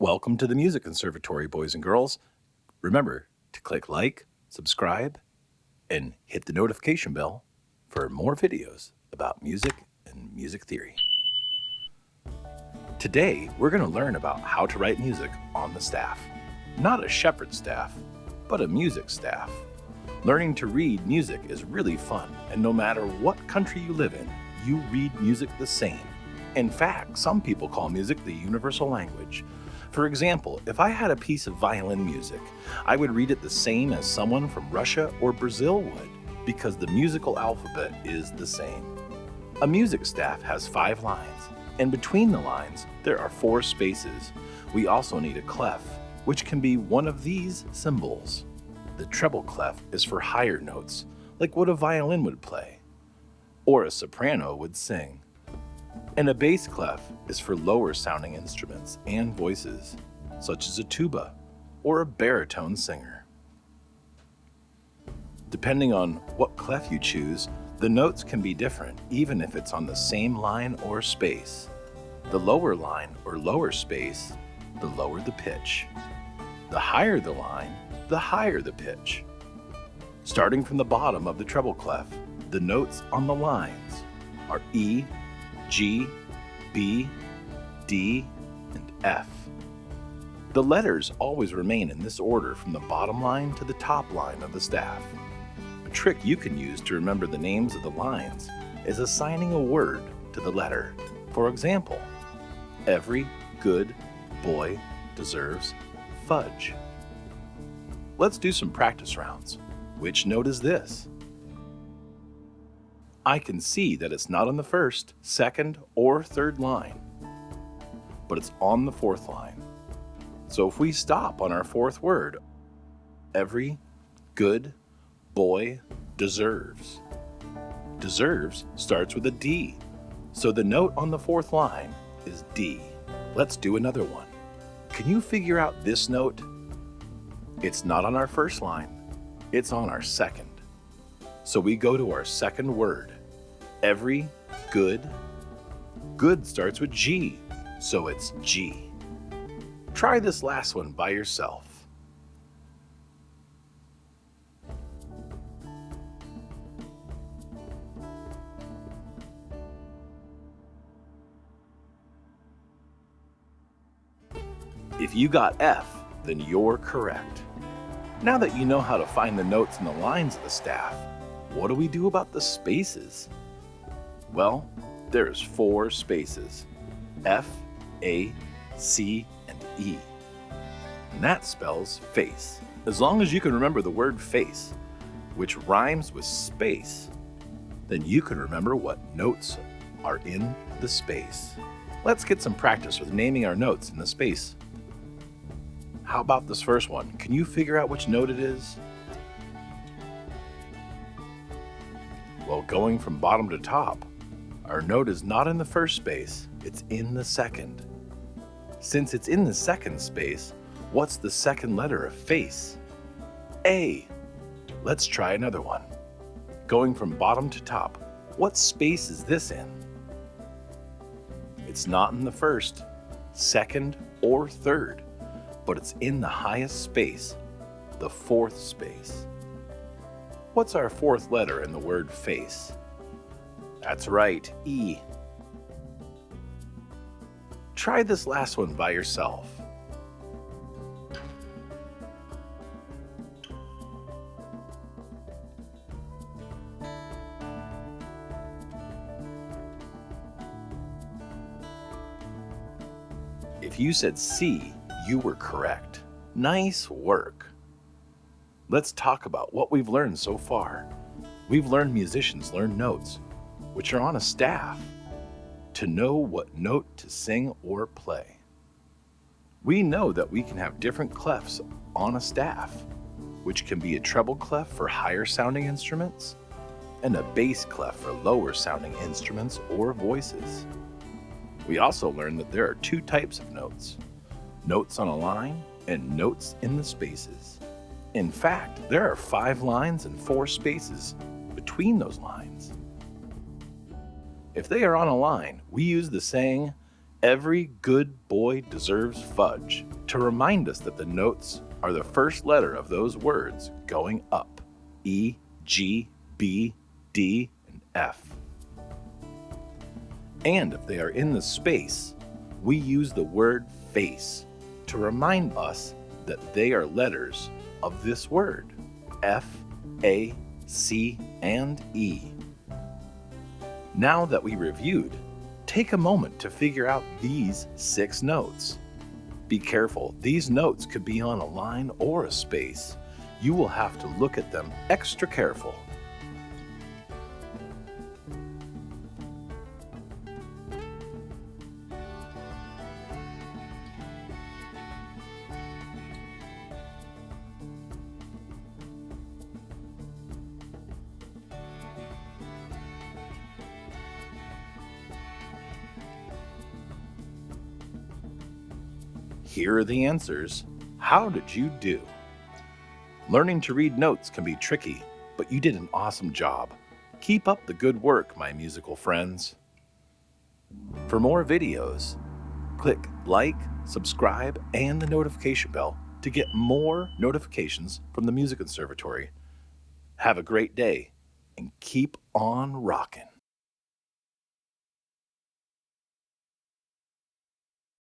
Welcome to the Music Conservatory, boys and girls. Remember to click like, subscribe, and hit the notification bell for more videos about music and music theory. Today, we're going to learn about how to write music on the staff. Not a shepherd staff, but a music staff. Learning to read music is really fun, and no matter what country you live in, you read music the same. In fact, some people call music the universal language. For example, if I had a piece of violin music, I would read it the same as someone from Russia or Brazil would, because the musical alphabet is the same. A music staff has 5 lines, and between the lines, there are 4 spaces. We also need a clef, which can be one of these symbols. The treble clef is for higher notes, like what a violin would play, or a soprano would sing. And a bass clef is for lower sounding instruments and voices, such as a tuba or a baritone singer. Depending on what clef you choose, the notes can be different even if it's on the same line or space. The lower line or lower space, the lower the pitch. The higher the line, the higher the pitch. Starting from the bottom of the treble clef, the notes on the lines are E, G, B, D, and F. The letters always remain in this order from the bottom line to the top line of the staff. A trick you can use to remember the names of the lines is assigning a word to the letter. For example, every good boy deserves fudge. Let's do some practice rounds. Which note is this? I can see that it's not on the first, second, or third line, but it's on the 4th line. So if we stop on our 4th word, every good boy deserves. Deserves starts with a D, so the note on the 4th line is D. Let's do another one. Can you figure out this note? It's not on our 1st line, it's on our 2nd. So we go to our 2nd word. Every good. Good starts with G, so it's G. Try this last one by yourself. If you got F, then you're correct. Now that you know how to find the notes and the lines of the staff, what do we do about the spaces? Well, there's 4 spaces, F, A, C, and E. And that spells face. As long as you can remember the word face, which rhymes with space, then you can remember what notes are in the space. Let's get some practice with naming our notes in the space. How about this first one? Can you figure out which note it is? Well, going from bottom to top, our note is not in the 1st space, it's in the 2nd. Since it's in the 2nd space, what's the 2nd letter of face? A. Let's try another one. Going from bottom to top, what space is this in? It's not in the 1st, 2nd, or 3rd, but it's in the highest space, the 4th space. What's our 4th letter in the word face? That's right, E. Try this last one by yourself. If you said C, you were correct. Nice work. Let's talk about what we've learned so far. We've learned musicians learn notes, which are on a staff, to know what note to sing or play. We know that we can have different clefs on a staff, which can be a treble clef for higher sounding instruments and a bass clef for lower sounding instruments or voices. We also learned that there are 2 types of notes, notes on a line and notes in the spaces. In fact, there are 5 lines and 4 spaces between those lines. If they are on a line, we use the saying, every good boy deserves fudge, to remind us that the notes are the first letter of those words going up: E, G, B, D, and F. And if they are in the space, we use the word face to remind us that they are letters of this word: F, A, C, and E. Now that we reviewed, take a moment to figure out these 6 notes. Be careful, these notes could be on a line or a space. You will have to look at them extra careful. Here are the answers. How did you do? Learning to read notes can be tricky, but you did an awesome job. Keep up the good work, my musical friends. For more videos, click like, subscribe, and the notification bell to get more notifications from the Music Conservatory. Have a great day and keep on rocking.